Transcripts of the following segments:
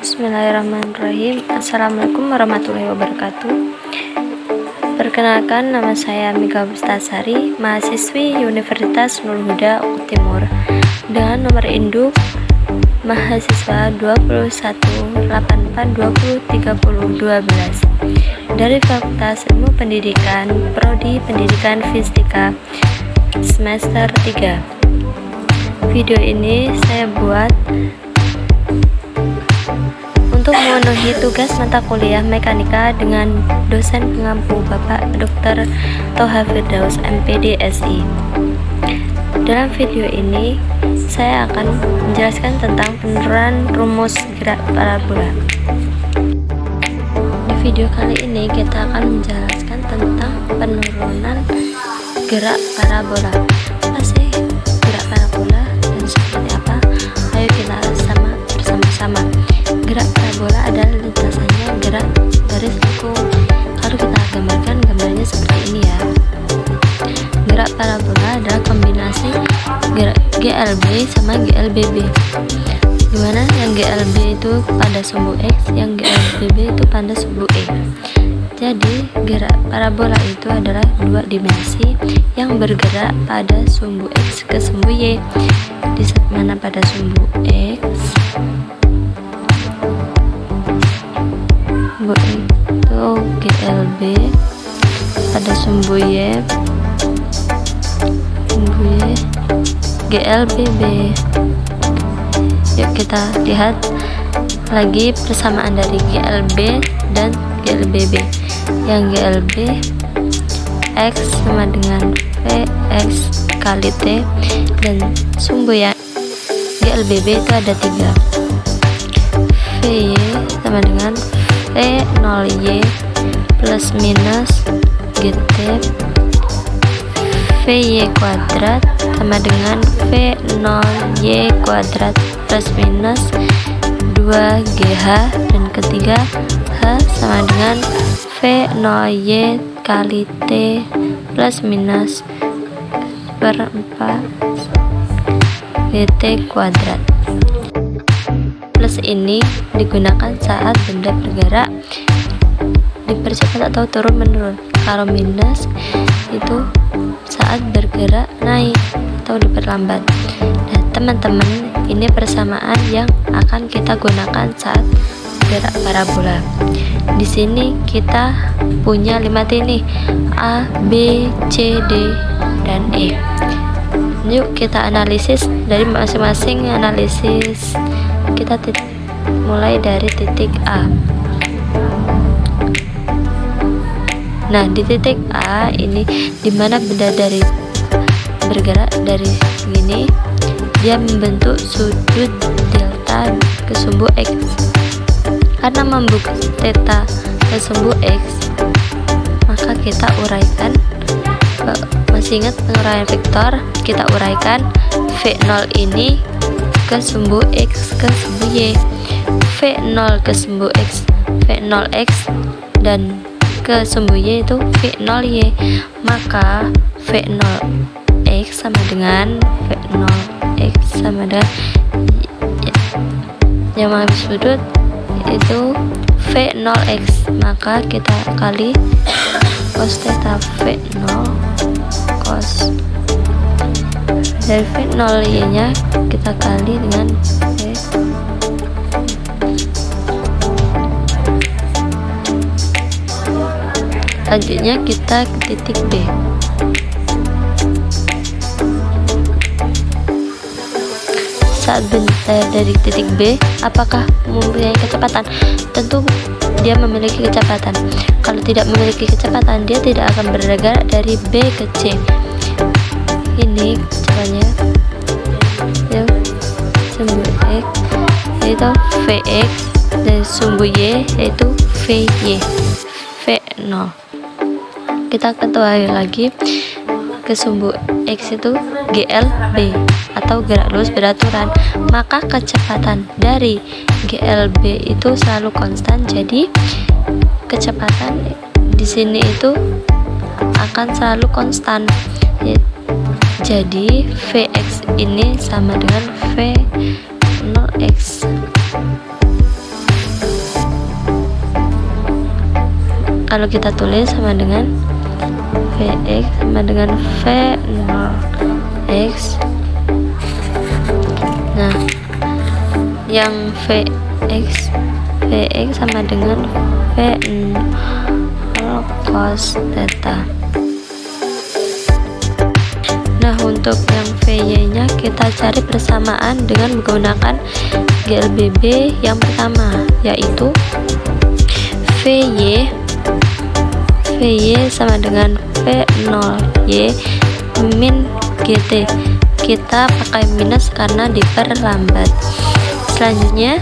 Bismillahirrahmanirrahim. Assalamualaikum warahmatullahi wabarakatuh. Perkenalkan, nama saya Mika Bustasari, mahasiswi Universitas Nurul Huda Uut Timur, dengan nomor induk mahasiswa 2184203012 dari Fakultas Ilmu Pendidikan, Prodi Pendidikan Fisika, semester 3. Video ini saya buat untuk memenuhi tugas mata kuliah mekanika dengan dosen pengampu Bapak Dr. Toha Firdaus MPD SI. Dalam video ini saya akan menjelaskan tentang penurunan rumus gerak parabola. Di video kali ini kita akan menjelaskan tentang penurunan gerak parabola. Apa sih gerak parabola dan seperti apa? Ayo kita sama bersama-sama. Gerak parabola adalah lintasannya gerak garis lengkung. Kalau kita gambarkan gambarnya seperti ini ya. Gerak parabola adalah kombinasi gerak GLB sama GLBB. Dimana yang GLB itu pada sumbu X, yang GLBB itu pada sumbu Y. Jadi gerak parabola itu adalah dua dimensi yang bergerak pada sumbu X ke sumbu Y. Di mana pada sumbu X itu GLB, pada sumbu Y GLBB. Yuk kita lihat lagi persamaan dari GLB dan GLBB. Yang GLB X sama dengan VX kali T, dan sumbu yang GLBB itu ada 3. VY sama dengan V0Y plus minus GT. VY kuadrat sama dengan V0Y kuadrat plus minus 2GH, dan ketiga H sama dengan V0Y kali T plus minus per 4 GT kuadrat. Plus ini digunakan saat benda bergerak dipercepat atau turun menurun. Kalau minus itu saat bergerak naik atau diperlambat. Nah teman-teman, ini persamaan yang akan kita gunakan saat gerak parabola. Di sini kita punya 5 titik A, B, C, D, dan E. Yuk kita analisis dari masing-masing analisis. Kita mulai dari titik A. Nah di titik A ini dimana benda dari bergerak dari sini, dia membentuk sudut delta ke sumbu X. Karena membuka theta ke sumbu X, maka kita uraikan, masih ingat penguraian vektor, kita uraikan V0 ini ke sumbu X ke sumbu Y. V0 ke sumbu X V0X, dan ke sumbu Y itu V0Y. Maka V0X sama dengan V0X sama dengan yang mengambil sudut itu V0X, maka kita kali cos theta V0 cos dari V0Y nya kita kali dengan V. Selanjutnya kita ke titik B. Saat benda dari titik B, apakah mempunyai kecepatan? Tentu dia memiliki kecepatan. Kalau tidak memiliki kecepatan, dia tidak akan bergerak dari B ke C. Ini kecepatannya ya, sumbu X yaitu Vx, dan sumbu Y yaitu Vy, V0. Kita ketahui lagi ke sumbu X itu GLB atau gerak lurus beraturan, maka kecepatan dari GLB itu selalu konstan. Jadi kecepatan di sini itu akan selalu konstan. Jadi Vx ini sama dengan V0x. kalau kita tulis sama dengan Vx sama dengan V0x. Nah, yang Vx sama dengan V0 cos theta. Nah, untuk yang Vy nya kita cari persamaan dengan menggunakan GLBB yang pertama, yaitu Vy sama dengan V0y min GT. Kita pakai minus karena diperlambat. Selanjutnya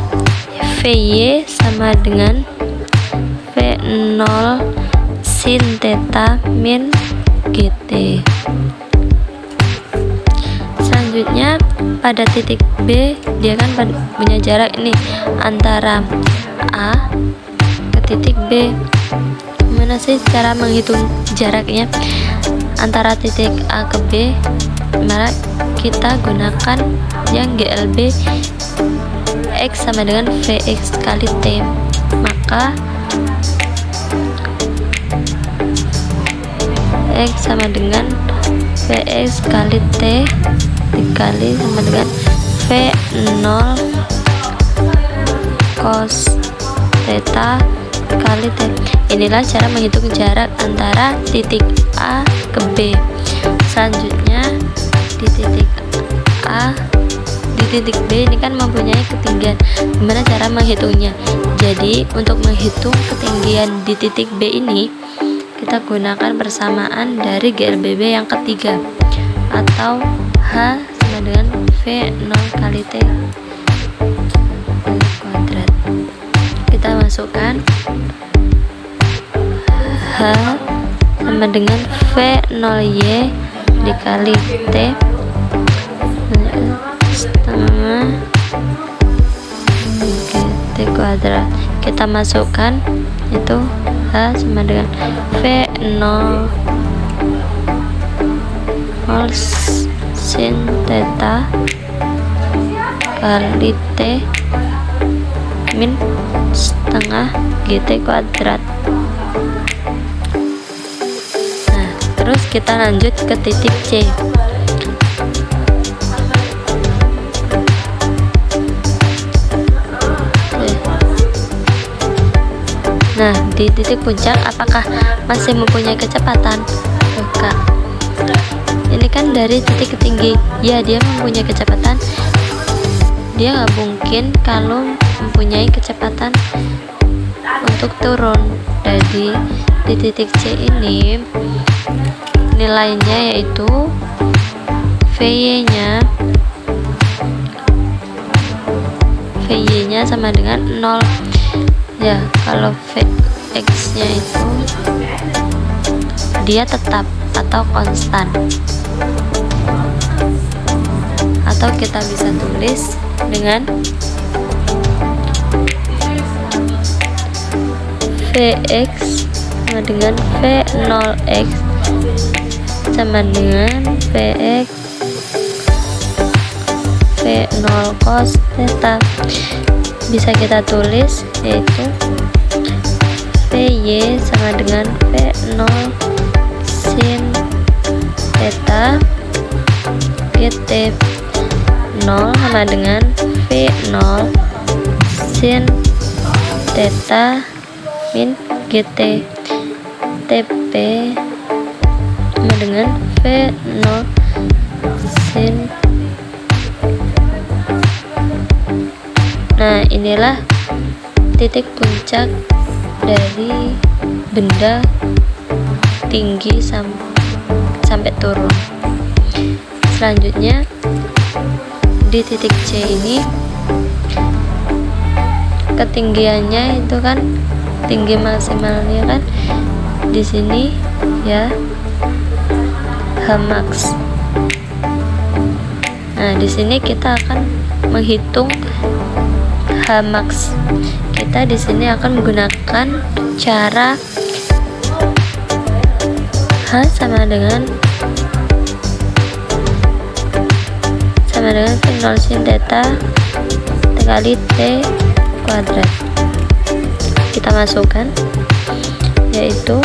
Vy sama dengan V0 sin theta min GT. Selanjutnya pada titik B, dia kan punya jarak ini antara A ke titik B. Gimana sih cara menghitung jaraknya antara titik A ke B? Maka kita gunakan yang GLB X sama dengan Vx kali T. Maka X sama dengan Vx kali T dikali sama dengan V0 cos theta kali T. Inilah cara menghitung jarak antara titik A ke B. Selanjutnya di titik A, di titik B ini kan mempunyai ketinggian. Gimana cara menghitungnya? Jadi untuk menghitung ketinggian di titik B ini, kita gunakan persamaan dari GLBB yang ketiga, atau H sama dengan V0 kali T kuadrat. Kita masukkan H sama dengan V0y dikali T setengah T kuadrat. Kita masukkan itu H sama dengan V0 sin theta kali T min setengah GT kuadrat. Nah, terus kita lanjut ke titik C. Nah, di titik puncak apakah masih mempunyai kecepatan? Enggak. Ini kan dari titik tinggi, ya dia mempunyai kecepatan. Dia nggak mungkin kalau mempunyai kecepatan untuk turun. Jadi di titik C ini nilainya yaitu Vy nya sama dengan 0. Ya, kalau Vx nya itu dia tetap atau konstan, atau kita bisa tulis dengan Vx sama dengan V0x sama dengan Vx V0 cos theta. Bisa kita tulis yaitu Vy sama dengan V0 sin theta GT. 0 sama dengan V0 sin theta min GT. TP sama dengan V0 sin. Nah, inilah titik puncak dari benda tinggi sampai turun. Selanjutnya di titik C ini ketinggiannya itu kan tinggi maksimalnya kan di sini ya, H max. Nah, di sini kita akan menghitung H max. Kita di sini akan menggunakan cara H sama dengan V0 sin theta kali T kuadrat. Kita masukkan yaitu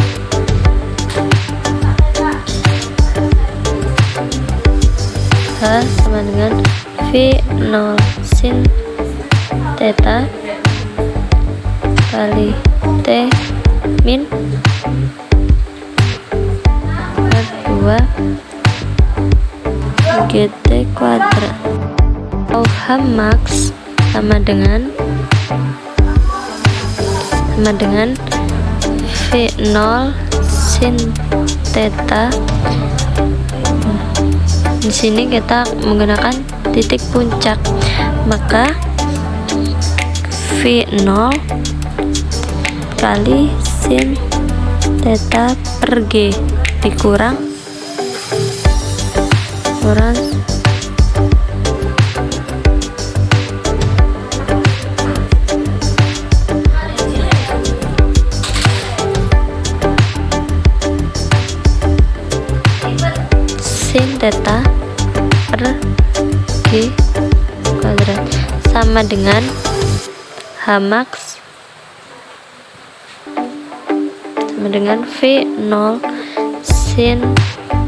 H sama dengan V0 sin theta kali T min per 2 GT kuadrat, atau H max sama dengan V0 sin theta. Di sini kita menggunakan titik puncak, maka V0 kali sin theta per G dikurang sin theta per G kuadrat sama dengan H max sama dengan V0 sin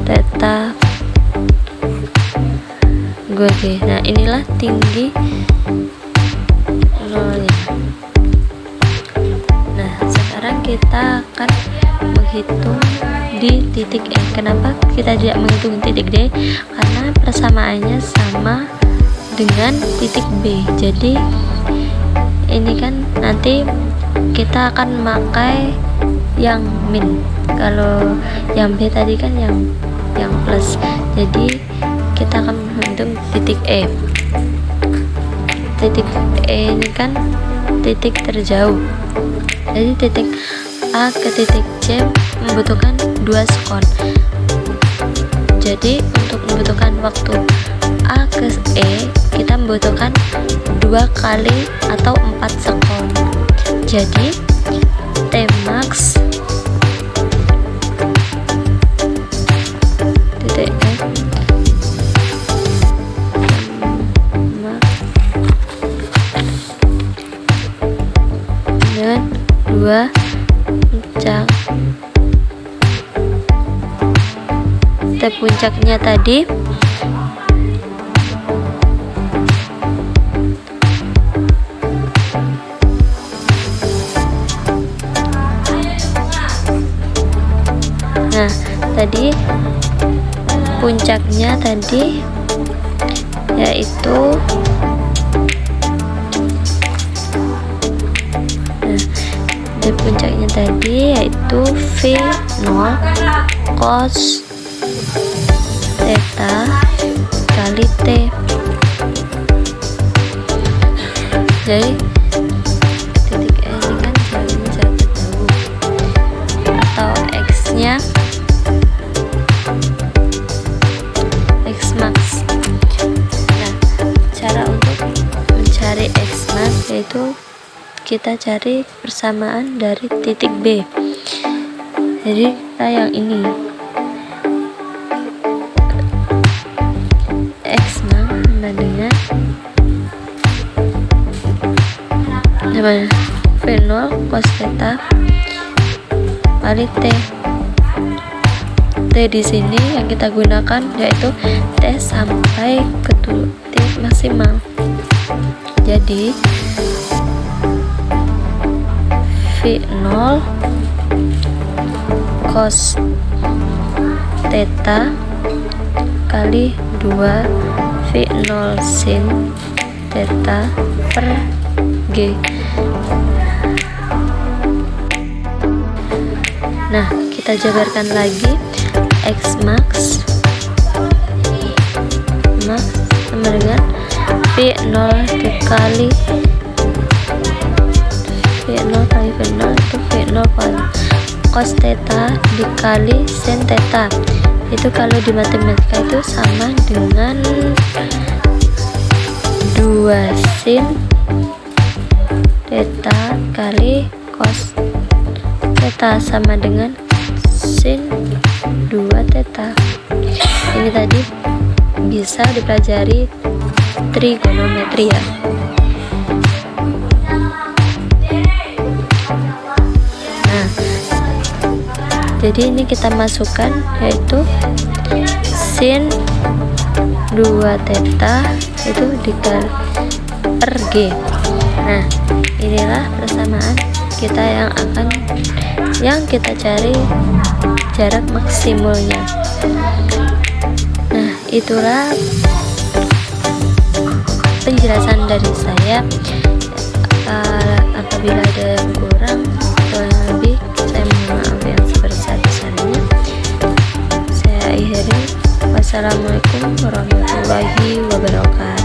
theta G. Nah, inilah tinggi nolnya. Nah, sekarang kita akan menghitung di titik E. Kenapa kita tidak menghitung titik D? Karena persamaannya sama dengan titik B. Jadi ini kan nanti kita akan memakai yang min. Kalau yang B tadi kan yang plus. Jadi kita akan menghitung titik E. Titik E ini kan titik terjauh. Jadi titik A ke titik C membutuhkan 2 sekon. Jadi untuk membutuhkan waktu A ke E, kita membutuhkan 2 kali atau 4 sekon. Jadi T max titik E dengan 2 puncak. T puncaknya tadi tadi puncaknya tadi yaitu puncaknya tadi yaitu V0 cos theta kali T. Jadi titik E ini kan jaraknya jarak jauh, atau X nya X max. Nah, cara untuk mencari X max yaitu kita cari persamaan dari titik B. Jadi kita yang ini X max sama dengan V0 cos theta kali T. T di sini yang kita gunakan yaitu T sampai ke titik maksimal. Jadi V0 cos theta kali 2 V0 sin theta per G. Nah, kita jabarkan lagi X max sama dengan V0 dikali V0 kali V0 itu V0 cos theta dikali sin theta. Itu kalau di matematika itu sama dengan 2 sin theta kali cos theta sama dengan sin 2 theta. Ini tadi bisa dipelajari trigonometri ya. Nah, Jadi ini kita masukkan yaitu sin 2 theta itu dikali per G. Nah, inilah persamaan kita yang kita cari jarak maksimumnya. Nah, itulah penjelasan dari saya. Apabila ada yang kurang atau yang lebih, saya mohon maaf yang sebesar-besarnya. Saya akhiri. Wassalamualaikum warahmatullahi wabarakatuh.